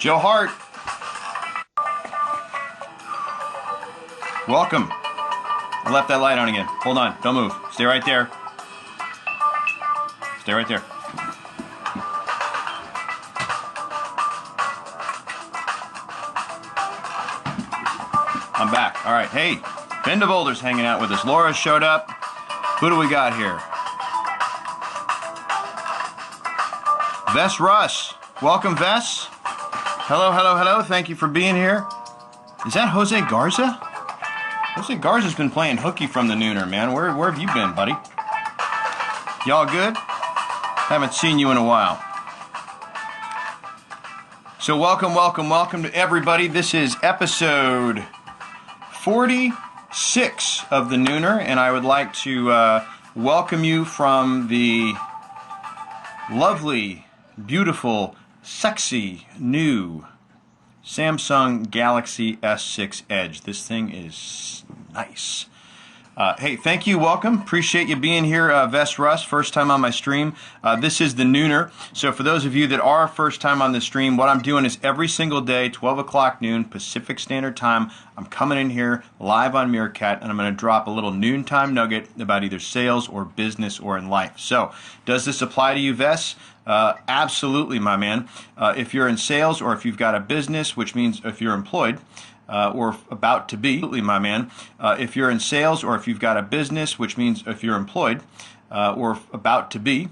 Joe Hart. Welcome. I left that light on again. Hold on. Don't move. Stay right there. Stay right there. I'm back. All right. Hey, Ben DeVolder's hanging out with us. Laura showed up. Who do we got here? Vess Russ. Welcome, Vess. Hello, hello, hello. Thank you for being here. Is that Jose Garza? Jose Garza's been playing hooky from the Nooner, man. Where have you been, buddy? Y'all good? Haven't seen you in a while. So welcome, welcome, welcome to everybody. This is episode 46 of the Nooner, and I would like to welcome you from the lovely, beautiful, sexy, new Samsung Galaxy S6 Edge. This thing is nice. Hey, thank you, welcome. Appreciate you being here, Vess Russ, first time on my stream. This is the Nooner. So for those of you that are first time on the stream, what I'm doing is every single day, 12 o'clock noon, Pacific Standard Time, I'm coming in here live on Meerkat, and I'm going to drop a little noontime nugget about either sales or business or in life. So does this apply to you, Vess? Absolutely, my man. If you're in sales or if you've got a business, which means if you're employed, or about to be, absolutely, my man. If you're in sales or if you've got a business, which means if you're employed or about to be,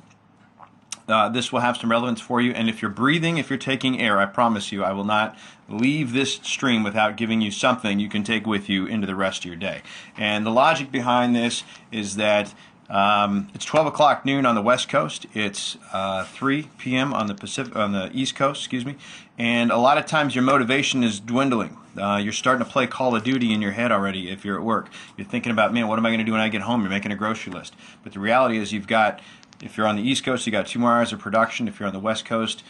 this will have some relevance for you. And if you're breathing, if you're taking air, I promise you, I will not leave this stream without giving you something you can take with you into the rest of your day. And the logic behind this is that it's 12 o'clock noon on the West Coast. It's 3 p.m. on the East Coast, excuse me. And a lot of times your motivation is dwindling. You're starting to play Call of Duty in your head already if you're at work. You're thinking about, man, what am I going to do when I get home? You're making a grocery list. But the reality is if you're on the East Coast, you got 2 more hours of production. If you're on the West Coast,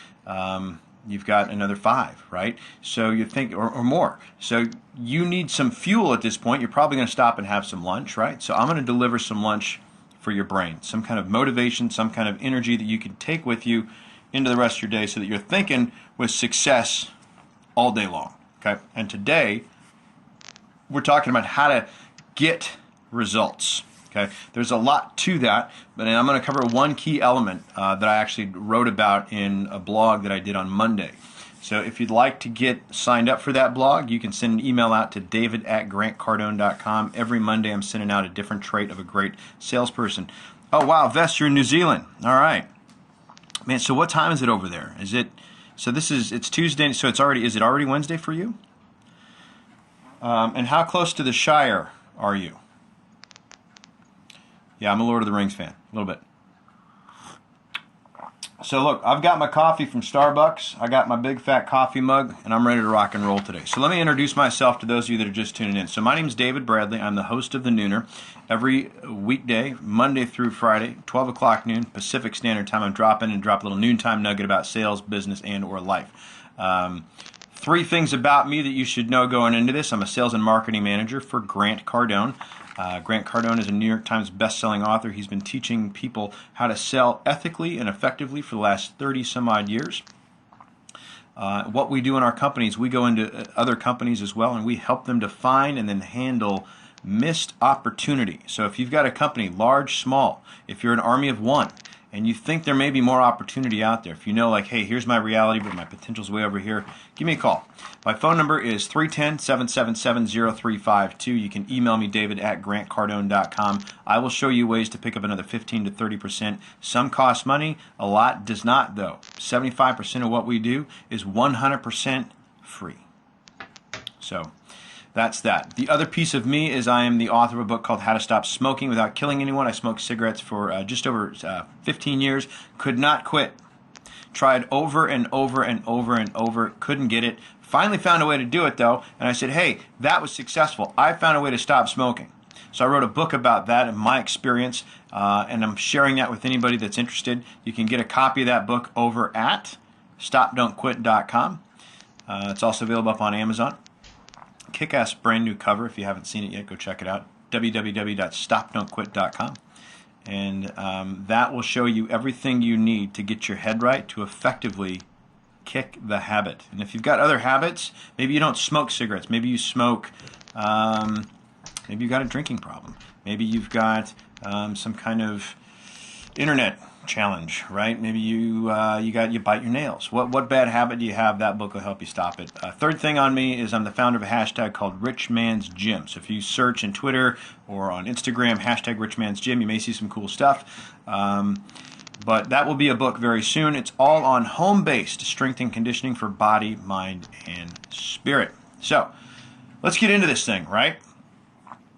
you've got another 5, right? So you think, or more. So you need some fuel at this point. You're probably going to stop and have some lunch, right? So I'm going to deliver some lunch for your brain, some kind of motivation, some kind of energy that you can take with you into the rest of your day so that you're thinking with success all day long, okay? And today, we're talking about how to get results, okay? There's a lot to that, but I'm going to cover one key element that I actually wrote about in a blog that I did on Monday. So if you'd like to get signed up for that blog, you can send an email out to david@grantcardone.com. Every Monday I'm sending out a different trait of a great salesperson. Oh, wow, Vess, you're in New Zealand. All right. Man, so what time is it over there? It's Tuesday, so is it already Wednesday for you? And how close to the Shire are you? Yeah, I'm a Lord of the Rings fan, a little bit. So look, I've got my coffee from Starbucks. I got my big fat coffee mug, and I'm ready to rock and roll today. So let me introduce myself to those of you that are just tuning in. So my name is David Bradley. I'm the host of the Nooner. Every weekday, Monday through Friday, 12 o'clock noon, Pacific Standard Time, I'm dropping and drop a little noontime nugget about sales, business, and or life. 3 things about me that you should know going into this. I'm a sales and marketing manager for Grant Cardone. Grant Cardone is a New York Times best-selling author. He's been teaching people how to sell ethically and effectively for the last 30-some-odd years. What we do in our companies, we go into other companies as well, and we help them to find and then handle missed opportunity. So if you've got a company, large, small, if you're an army of one, and you think there may be more opportunity out there, if you know, like, hey, here's my reality, but my potential's way over here, give me a call. My phone number is 310-777-0352. You can email me, david@grantcardone.com. I will show you ways to pick up another 15 to 30%. Some cost money, a lot does not, though. 75% of what we do is 100% free. So that's that. The other piece of me is I am the author of a book called How to Stop Smoking Without Killing Anyone. I smoked cigarettes for just over 15 years. Could not quit. Tried over and over and over and over. Couldn't get it. Finally found a way to do it, though. And I said, hey, that was successful. I found a way to stop smoking. So I wrote a book about that and my experience, and I'm sharing that with anybody that's interested. You can get a copy of that book over at stopdon'tquit.com. It's also available up on Amazon. Kick-ass brand new cover. If you haven't seen it yet, go check it out. www.stopdon'tquit.com. And that will show you everything you need to get your head right to effectively kick the habit. And if you've got other habits, maybe you don't smoke cigarettes. Maybe you smoke, maybe you've got a drinking problem. Maybe you've got some kind of internet challenge, right? Maybe you bite your nails. What bad habit do you have? That book will help you stop it. Third thing on me is I'm the founder of a hashtag called Rich Man's Gym. So if you search in Twitter or on Instagram, hashtag Rich Man's Gym, you may see some cool stuff. But that will be a book very soon. It's all on home-based strength and conditioning for body, mind, and spirit. So let's get into this thing, right?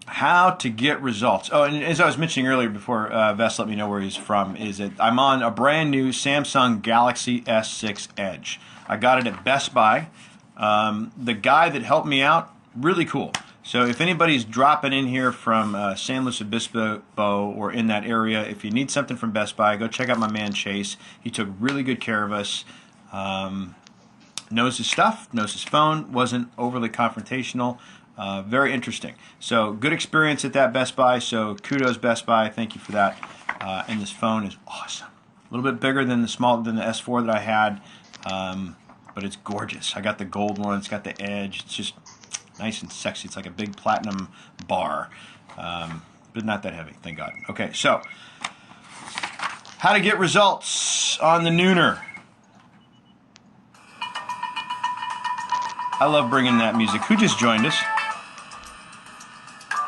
How to get results. Oh, and as I was mentioning earlier before Vess let me know where he's from, is that I'm on a brand new Samsung Galaxy S6 Edge. I got it at Best Buy. The guy that helped me out, really cool. So if anybody's dropping in here from San Luis Obispo or in that area, if you need something from Best Buy, go check out my man Chase. He took really good care of us. Knows his stuff, knows his phone, wasn't overly confrontational. Very interesting. So good experience at that Best Buy. So kudos Best Buy. Thank you for that. And this phone is awesome. A little bit bigger than the S4 that I had, but it's gorgeous. I got the gold one. It's got the edge. It's just nice and sexy. It's like a big platinum bar, but not that heavy, thank God. Okay, so how to get results on the Nooner. I love bringing that music. Who just joined us?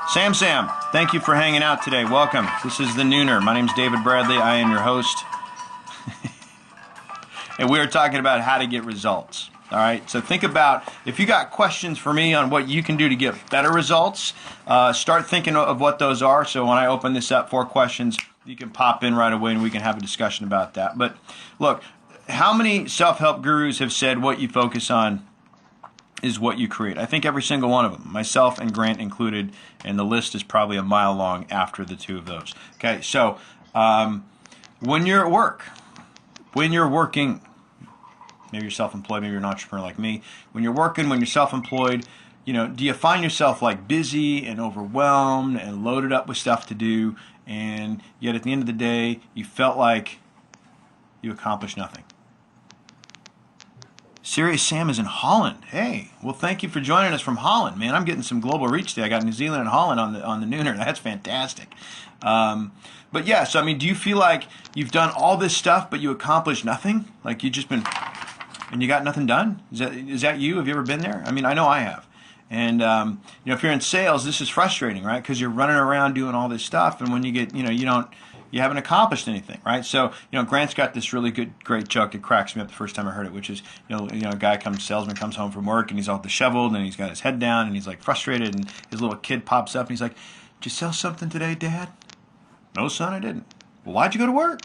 Sam, thank you for hanging out today. Welcome. This is the Nooner. My name's David Bradley. I am your host. And we are talking about how to get results. All right, so think about, if you got questions for me on what you can do to get better results, start thinking of what those are. So when I open this up, 4 questions, you can pop in right away and we can have a discussion about that. But look, how many self-help gurus have said what you focus on is what you create? I think every single one of them, myself and Grant included, and the list is probably a mile long after the 2 of those. Okay, so when you're at work, when you're working, maybe you're self-employed, maybe you're an entrepreneur like me. When you're working, when you're self-employed, you know, do you find yourself like busy and overwhelmed and loaded up with stuff to do, and yet at the end of the day, you felt like you accomplished nothing? Serious Sam is in Holland. Hey, well, thank you for joining us from Holland, man. I'm getting some global reach today. I got New Zealand and Holland on the Nooner. That's fantastic. But yeah, so I mean, do you feel like you've done all this stuff, but you accomplished nothing? Like you've just been, and you got nothing done? Is that you? Have you ever been there? I mean, I know I have. And you know, if you're in sales, this is frustrating, right? Because you're running around doing all this stuff, and when you get, you haven't accomplished anything, right? So, Grant's got this really great joke that cracks me up the first time I heard it, which is, a salesman comes home from work and he's all disheveled and he's got his head down and he's like frustrated, and his little kid pops up and he's like, "Did you sell something today, Dad?" "No, son, I didn't." "Well, why'd you go to work?"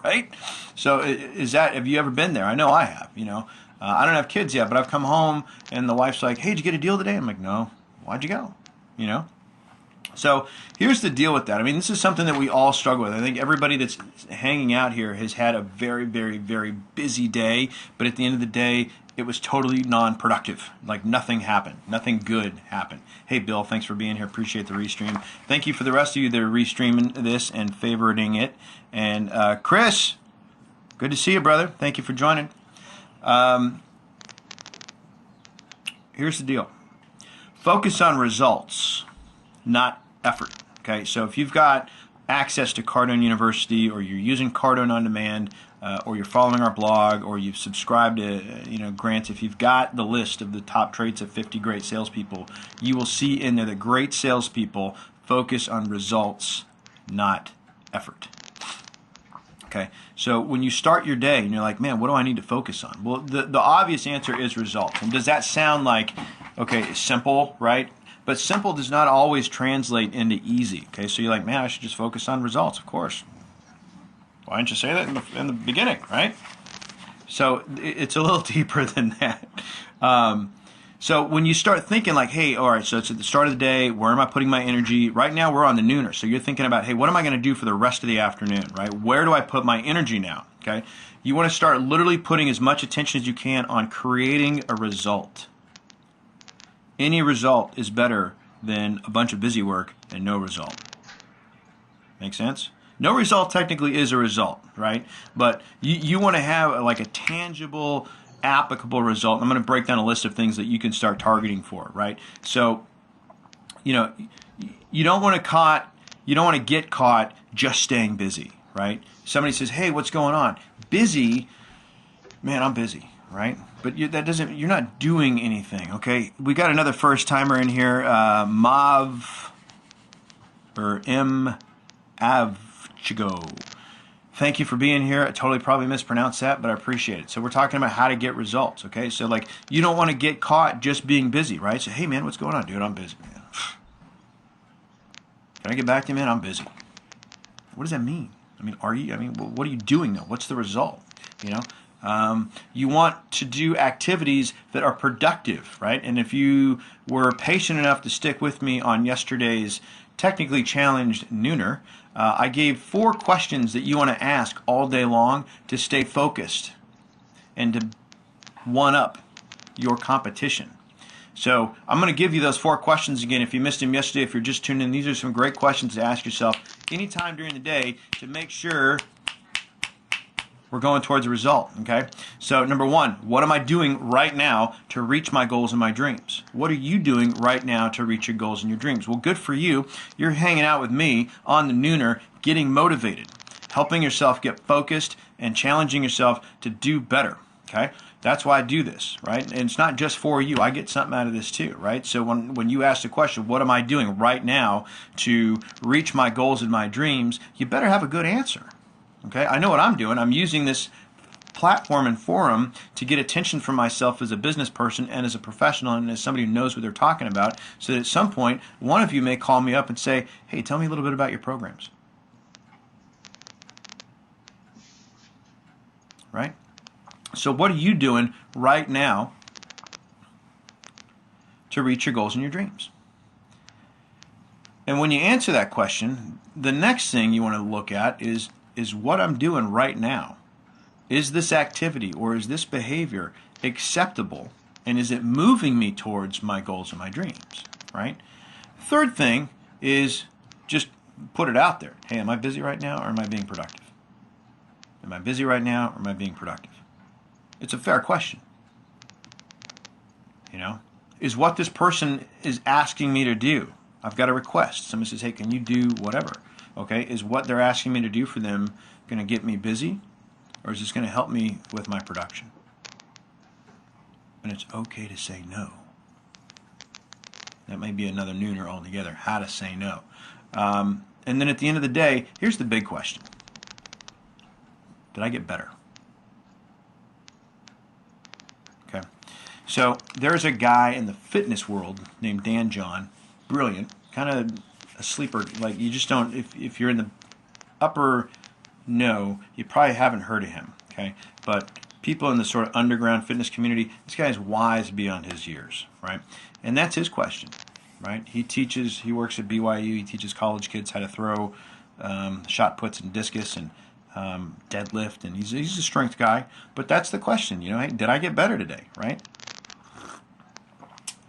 Right? So have you ever been there? I know I have, I don't have kids yet, but I've come home and the wife's like, "Hey, did you get a deal today?" I'm like, "No." "Why'd you go?" So here's the deal with that. I mean, this is something that we all struggle with. I think everybody that's hanging out here has had a very, very, very busy day, but at the end of the day, it was totally non-productive. Like nothing happened. Nothing good happened. Hey, Bill, thanks for being here. Appreciate the restream. Thank you for the rest of you that are restreaming this and favoriting it. And Chris, good to see you, brother. Thank you for joining. Here's the deal. Focus on results, not effort. Okay, so if you've got access to Cardone University, or you're using Cardone on demand, or you're following our blog, or you've subscribed to Grant, if you've got the list of the top traits of 50 great salespeople, you will see in there that great salespeople focus on results, not effort. Okay, so when you start your day and you're like, "Man, what do I need to focus on?" Well, the obvious answer is results. And does that sound like, okay, simple, right? But simple does not always translate into easy. Okay, so you're like, "Man, I should just focus on results." Of course. Why didn't you say that in the beginning, right? So it's a little deeper than that. So when you start thinking like, "Hey, all right, so it's at the start of the day. Where am I putting my energy?" Right now we're on the Nooner. So you're thinking about, "Hey, what am I going to do for the rest of the afternoon?" Right? Where do I put my energy now? Okay. You want to start literally putting as much attention as you can on creating a result. Any result is better than a bunch of busy work and no result. Make sense? No result technically is a result, right? But you want to have like a tangible, applicable result. I'm going to break down a list of things that you can start targeting for, right? So, you don't want to get caught just staying busy, right? Somebody says, "Hey, what's going on?" Busy, man, I'm busy, right? But you're not doing anything, okay? We got another first timer in here, Mav or M Avchigo. Thank you for being here. I totally probably mispronounced that, but I appreciate it. So we're talking about how to get results, okay? So like you don't want to get caught just being busy, right? So hey man, what's going on, dude? I'm busy, man. Can I get back to you, man? I'm busy. What does that mean? What are you doing though? What's the result? You want to do activities that are productive, right? And if you were patient enough to stick with me on yesterday's technically challenged nooner, I gave 4 questions that you want to ask all day long to stay focused and to one-up your competition. So I'm going to give you those 4 questions again. If you missed them yesterday, if you're just tuned in, these are some great questions to ask yourself anytime during the day to make sure we're going towards a result, okay? So number 1, what am I doing right now to reach my goals and my dreams? What are you doing right now to reach your goals and your dreams? Well, good for you. You're hanging out with me on the nooner, getting motivated, helping yourself get focused and challenging yourself to do better, okay? That's why I do this, right? And it's not just for you. I get something out of this too, right? So when you ask the question, what am I doing right now to reach my goals and my dreams, you better have a good answer. Okay, I know what I'm doing. I'm using this platform and forum to get attention from myself as a business person and as a professional and as somebody who knows what they're talking about, so that at some point, one of you may call me up and say, hey, tell me a little bit about your programs. Right? So what are you doing right now to reach your goals and your dreams? And when you answer that question, the next thing you want to look at is what I'm doing right now. Is this activity or is this behavior acceptable, and is it moving me towards my goals and my dreams, right? Third thing is just put it out there. Hey, am I busy right now or am I being productive? Am I busy right now or am I being productive? It's a fair question. Is what this person is asking me to do, I've got a request. Somebody says, hey, can you do whatever? Okay, is what they're asking me to do for them going to get me busy, or is this going to help me with my production? And it's okay to say no. That may be another nooner altogether, how to say no. And then at the end of the day, here's the big question. Did I get better? Okay. So there's a guy in the fitness world named Dan John, brilliant, kind of a sleeper. Like you just don't, if you're in the upper you probably haven't heard of him, okay? But people in the sort of underground fitness community, this guy is wise beyond his years, right? And that's his question, right? He works at BYU, he teaches college kids how to throw shot puts and discus and deadlift, and he's a strength guy. But that's the question, hey, did I get better today, right?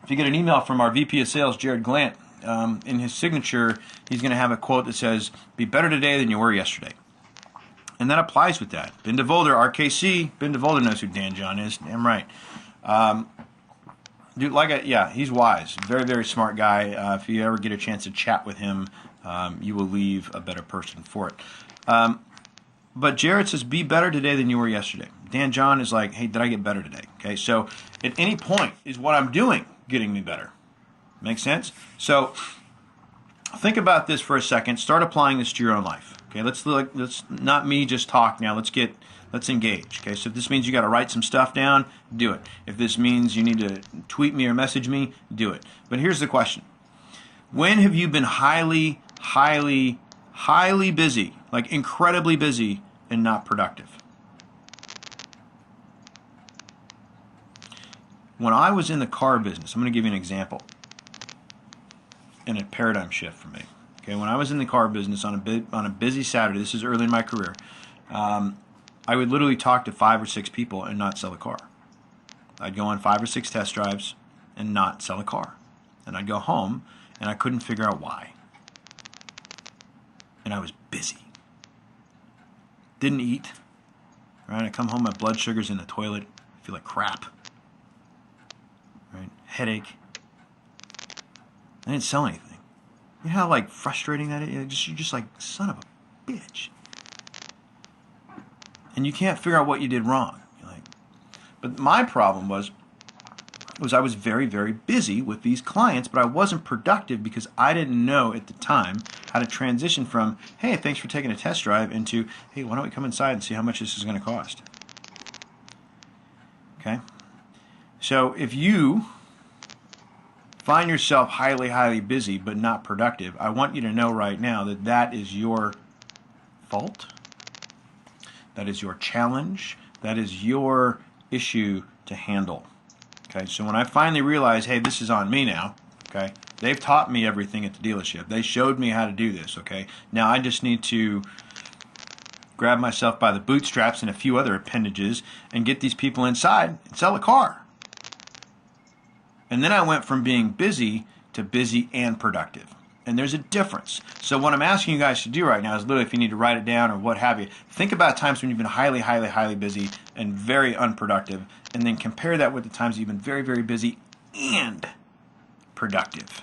If you get an email from our VP of Sales, Jared Glant, in his signature, he's going to have a quote that says, be better today than you were yesterday. And that applies with that. Ben DeVolder, RKC, Ben DeVolder knows who Dan John is. Damn right. Dude, he's wise. Very, very smart guy. If you ever get a chance to chat with him, you will leave a better person for it. But Jared says, be better today than you were yesterday. Dan John is like, hey, did I get better today? Okay, so at any point, is what I'm doing getting me better? Make sense? So think about this for a second. Start applying this to your own life. Okay, let's not me just talk now. Let's engage. Okay, so if this means you got to write some stuff down, do it. If this means you need to tweet me or message me, do it. But here's the question: when have you been highly, highly, highly busy, like incredibly busy, and not productive? When I was in the car business, I'm going to give you an example and a paradigm shift for me. Okay, when I was in the car business on a busy Saturday, this is early in my career, I would literally talk to 5 or 6 people and not sell a car. I'd go on 5 or 6 test drives and not sell a car. And I'd go home and I couldn't figure out why. And I was busy. didn't eat. Right? I come home, my blood sugar's in the toilet. I feel like crap. Right? Headache. I didn't sell anything. You know how like frustrating that is? You're just like, son of a bitch. And you can't figure out what you did wrong. You're like, but my problem was I was very, very busy with these clients, but I wasn't productive because I didn't know at the time how to transition from, hey, thanks for taking a test drive, into, hey, why don't we come inside and see how much this is going to cost? Okay? So if you find yourself highly, highly busy but not productive, I want you to know right now that that is your fault. That is your challenge. That is your issue to handle. Okay, so when I finally realized, hey, this is on me now, okay, they've taught me everything at the dealership. They showed me how to do this, okay. Now I just need to grab myself by the bootstraps and a few other appendages and get these people inside and sell a car. And then I went from being busy to busy and productive. And there's a difference. So what I'm asking you guys to do right now is literally, if you need to write it down or what have you, think about times when you've been highly, highly, highly busy and very unproductive, and then compare that with the times you've been very, very busy and productive,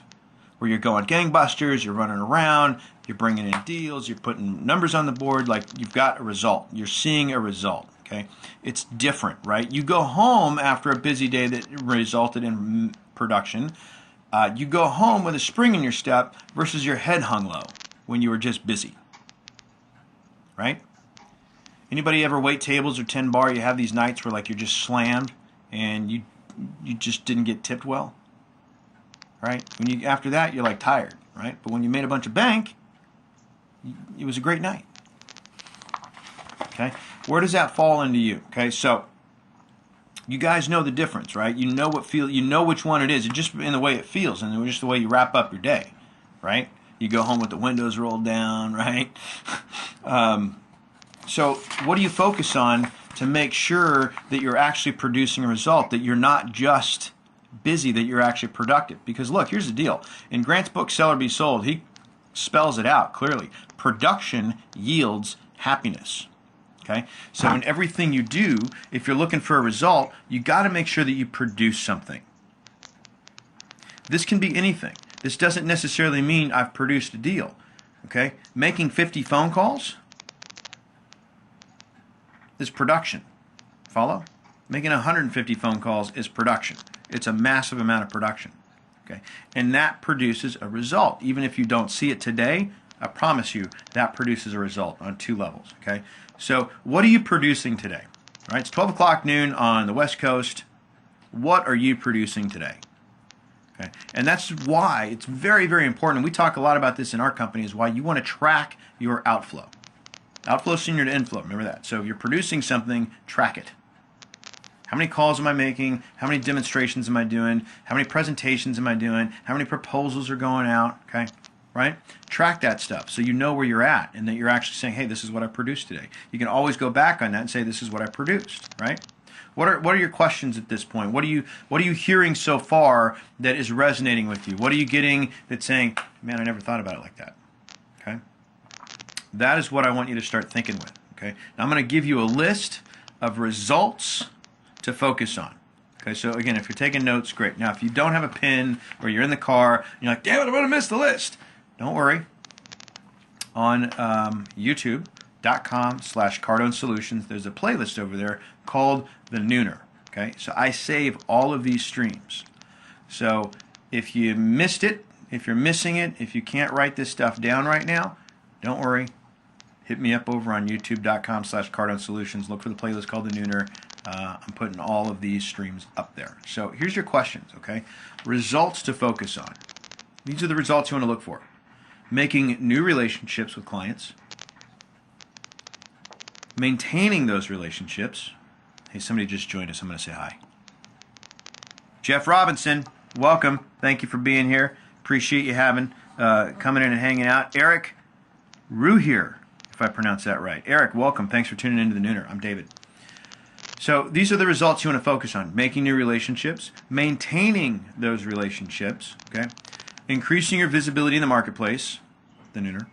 where you're going gangbusters, you're running around, you're bringing in deals, you're putting numbers on the board, like you've got a result. You're seeing a result, okay? It's different, right? You go home after a busy day that resulted in production. You go home with a spring in your step versus your head hung low when you were just busy, right? Anybody ever wait tables or 10 bar? You have these nights where like you're just slammed and you just didn't get tipped well, right? When you after that you're like tired, right? But when you made a bunch of bank, it was a great night. Okay, where does that fall into you? Okay, so you guys know the difference, right? You know you know which one it is. It's just in the way it feels and just the way you wrap up your day, right? You go home with the windows rolled down, right? So what do you focus on to make sure that you're actually producing a result, that you're not just busy, that you're actually productive? Because look, here's the deal. In Grant's book, Sell or Be Sold, he spells it out clearly. Production yields happiness. Okay, so in everything you do, if you're looking for a result, you got to make sure that you produce something. This can be anything. This doesn't necessarily mean I've produced a deal. Okay, making 50 phone calls is production. Follow? Making 150 phone calls is production. It's a massive amount of production. Okay, and that produces a result. Even if you don't see it today, I promise you that produces a result on two levels. Okay. So what are you producing today? All right, it's 12 o'clock noon on the West Coast. What are you producing today? Okay, and that's why it's very, very important. We talk a lot about this in our company, is why you want to track your outflow. Outflow senior to inflow, remember that. So if you're producing something, track it. How many calls am I making? How many demonstrations am I doing? How many presentations am I doing? How many proposals are going out? Okay. Right? Track that stuff so you know where you're at and that you're actually saying, hey, this is what I produced today. You can always go back on that and say, this is what I produced, right? What are your questions at this point? What are you hearing so far that is resonating with you? What are you getting that's saying, man, I never thought about it like that? Okay? That is what I want you to start thinking with, okay? Now I'm going to give you a list of results to focus on. Okay, so again, if you're taking notes, great. Now, if you don't have a pen or you're in the car and you're like, damn it, I'm going to miss the list. Don't worry. On youtube.com/Cardone Solutions, there's a playlist over there called The Nooner. Okay, so I save all of these streams. So if you missed it, if you're missing it, if you can't write this stuff down right now, don't worry. Hit me up over on youtube.com/Cardone Solutions. Look for the playlist called The Nooner. I'm putting all of these streams up there. So here's your questions, okay? Results to focus on. These are the results you want to look for. Making new relationships with clients. Maintaining those relationships. Hey, somebody just joined us. I'm going to say hi. Jeff Robinson, welcome. Thank you for being here. Appreciate you coming in and hanging out. Eric Ruhier, if I pronounce that right. Eric, welcome. Thanks for tuning into the Nooner. I'm David. So these are the results you want to focus on. Making new relationships, maintaining those relationships, okay? Increasing your visibility in the marketplace, the Nooner.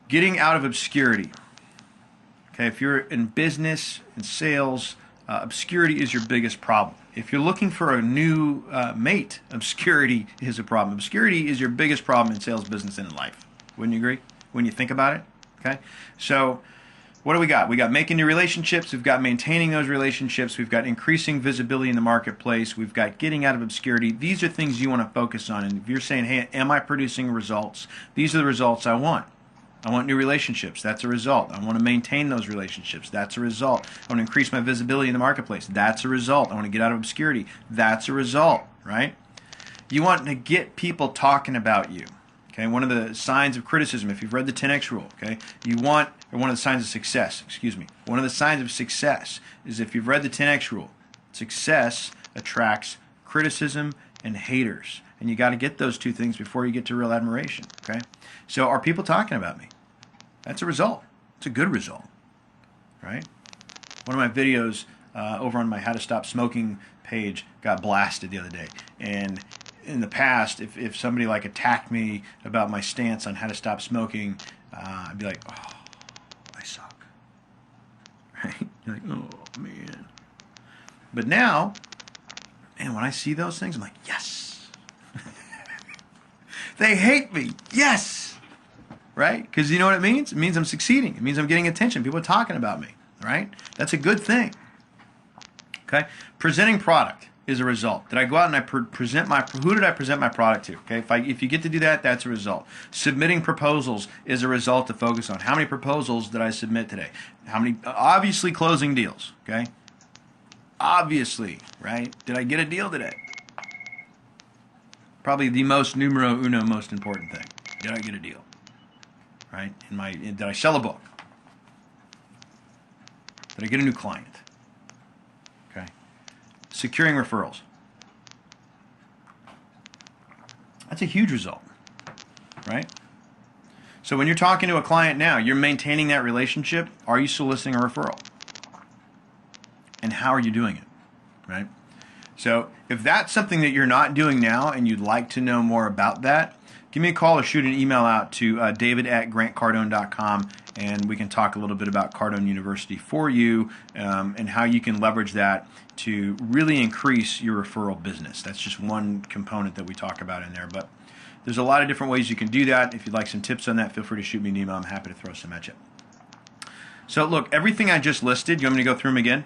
Getting out of obscurity. Okay, if you're in business and sales, obscurity is your biggest problem. If you're looking for a new mate, obscurity is a problem. Obscurity is your biggest problem in sales, business, and in life. Wouldn't you agree? When you think about it, okay? So what do we got? We got making new relationships. We've got maintaining those relationships. We've got increasing visibility in the marketplace. We've got getting out of obscurity. These are things you want to focus on. And if you're saying, hey, am I producing results? These are the results I want. I want new relationships. That's a result. I want to maintain those relationships. That's a result. I want to increase my visibility in the marketplace. That's a result. I want to get out of obscurity. That's a result, right? You want to get people talking about you. Okay, one of the signs of criticism, if you've read the 10X rule, okay, one of the signs of success, one of the signs of success is if you've read the 10X rule, success attracts criticism and haters. And you got to get those two things before you get to real admiration, okay? So are people talking about me? That's a result. It's a good result, right? One of my videos over on my How to Stop Smoking page got blasted the other day. And in the past, if somebody like attacked me about my stance on how to stop smoking, I'd be like, oh, I suck. Right? You're like, oh, man. But now, man, when I see those things, I'm like, yes. They hate me. Yes. Right? Because you know what it means? It means I'm succeeding. It means I'm getting attention. People are talking about me. Right? That's a good thing. Okay? Presenting product is a result. Did I go out and I present my, who did I present my product to? Okay, if you get to do that, that's a result. Submitting proposals is a result to focus on. How many proposals did I submit today? How many, obviously closing deals, okay? Obviously, right? Did I get a deal today? Probably the most numero uno, most important thing. Did I get a deal? Right? Did I sell a book? Did I get a new client? Okay. Securing referrals. That's a huge result, right? So when you're talking to a client now, you're maintaining that relationship. Are you soliciting a referral? And how are you doing it, right? So if that's something that you're not doing now and you'd like to know more about that, give me a call or shoot an email out to david@grantcardone.com, and we can talk a little bit about Cardone University for you and how you can leverage that to really increase your referral business. That's just one component that we talk about in there, but there's a lot of different ways you can do that. If you'd like some tips on that, feel free to shoot me an email. I'm happy to throw some at you. So look, everything I just listed, you want me to go through them again?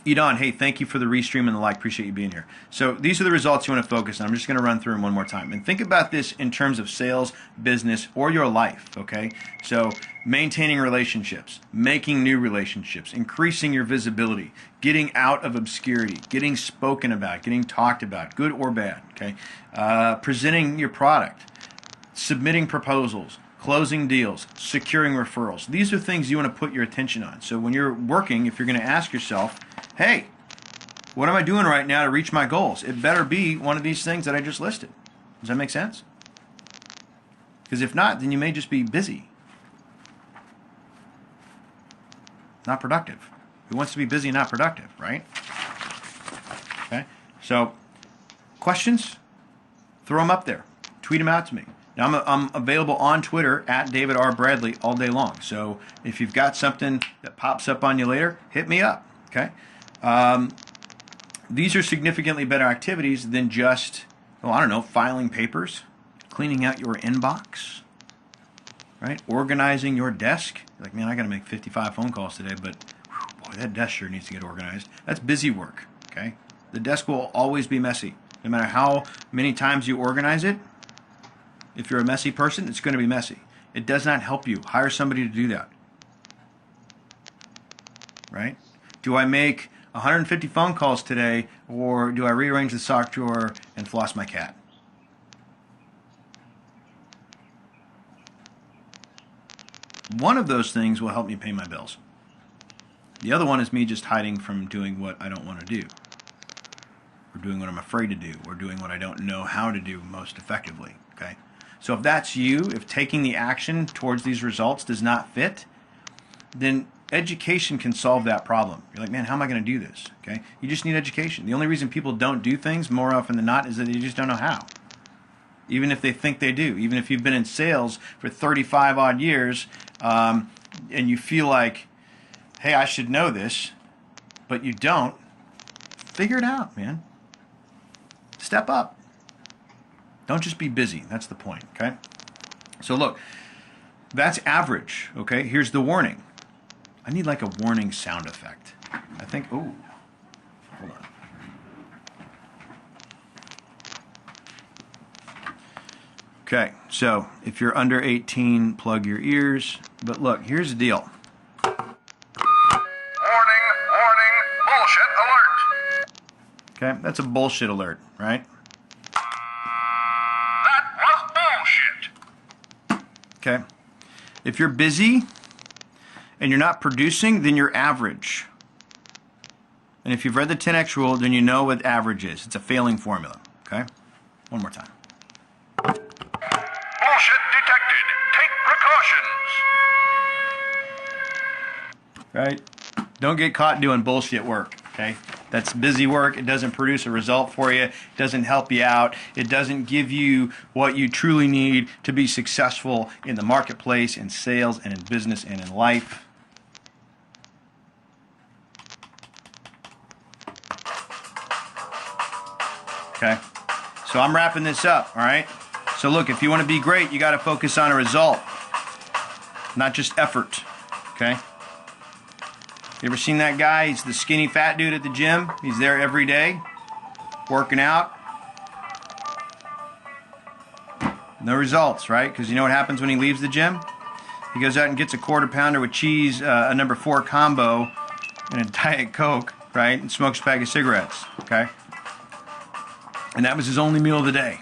Edon, hey, thank you for the restream and the like. Appreciate you being here. So these are the results you want to focus on. I'm just going to run through them one more time. And think about this in terms of sales, business, or your life, okay? So maintaining relationships, making new relationships, increasing your visibility, getting out of obscurity, getting spoken about, getting talked about, good or bad, okay? Presenting your product, submitting proposals, closing deals, securing referrals. These are things you want to put your attention on. So when you're working, if you're going to ask yourself, hey, what am I doing right now to reach my goals? It better be one of these things that I just listed. Does that make sense? Because if not, then you may just be busy. Not productive. Who wants to be busy and not productive, right? Okay. So, questions? Throw them up there. Tweet them out to me. Now, I'm available on Twitter at David R. Bradley all day long. So if you've got something that pops up on you later, hit me up. Okay. These are significantly better activities than just, well, I don't know, filing papers, cleaning out your inbox, right? Organizing your desk. You're like, man, I got to make 55 phone calls today, but whew, boy, that desk sure needs to get organized. That's busy work. Okay. The desk will always be messy. No matter how many times you organize it, if you're a messy person, it's going to be messy. It does not help you. Hire somebody to do that. Right? Do I make 150 phone calls today, or do I rearrange the sock drawer and floss my cat? One of those things will help me pay my bills. The other one is me just hiding from doing what I don't want to do, or doing what I'm afraid to do, or doing what I don't know how to do most effectively. Okay? So if that's you, if taking the action towards these results does not fit, then education can solve that problem. You're like, man, how am I going to do this? Okay, you just need education. The only reason people don't do things more often than not is that they just don't know how. Even if they think they do, even if you've been in sales for 35 odd years, and you feel like, hey, I should know this, but you don't, figure it out, man. Step up. Don't just be busy. That's the point, okay? So look, that's average, okay? Here's the warning. I need like a warning sound effect. I think, ooh, hold on. Okay, so if you're under 18, plug your ears. But look, here's the deal. Warning, warning, bullshit alert. Okay, that's a bullshit alert, right? That was bullshit. Okay. If you're busy and you're not producing, then you're average. And if you've read the 10X rule, then you know what average is. It's a failing formula, okay? One more time. Bullshit detected. Take precautions. Right? Don't get caught doing bullshit work, okay? That's busy work. It doesn't produce a result for you. It doesn't help you out. It doesn't give you what you truly need to be successful in the marketplace, in sales, and in business, and in life. Okay? So I'm wrapping this up, all right? So look, if you want to be great, you got to focus on a result, not just effort, okay? You ever seen that guy? He's the skinny fat dude at the gym. He's there every day, working out. No results, right? Because you know what happens when he leaves the gym? He goes out and gets a quarter pounder with cheese, a number 4 combo, and a Diet Coke, right? And smokes a pack of cigarettes, okay? And that was his only meal of the day.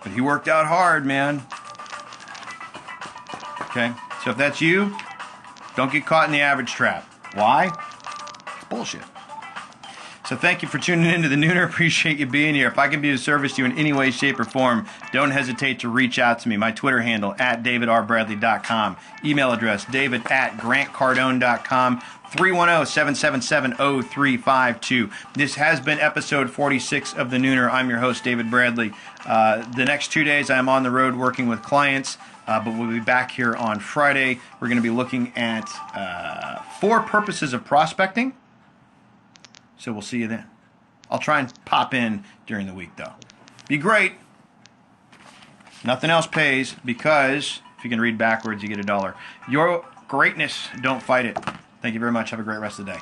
But he worked out hard, man. Okay? So if that's you, don't get caught in the average trap. Why? It's bullshit. So thank you for tuning into the Nooner. Appreciate you being here. If I can be of service to you in any way, shape, or form, don't hesitate to reach out to me. My Twitter handle, @davidrbradley.com. Email address, david@grantcardone.com. 310-777-0352. This has been episode 46 of the Nooner. I'm your host, David Bradley. The next 2 days, I'm on the road working with clients, but we'll be back here on Friday. We're going to be looking at 4 purposes of prospecting. So we'll see you then. I'll try and pop in during the week, though. Be great. Nothing else pays, because if you can read backwards, you get $1. Your greatness, don't fight it. Thank you very much. Have a great rest of the day.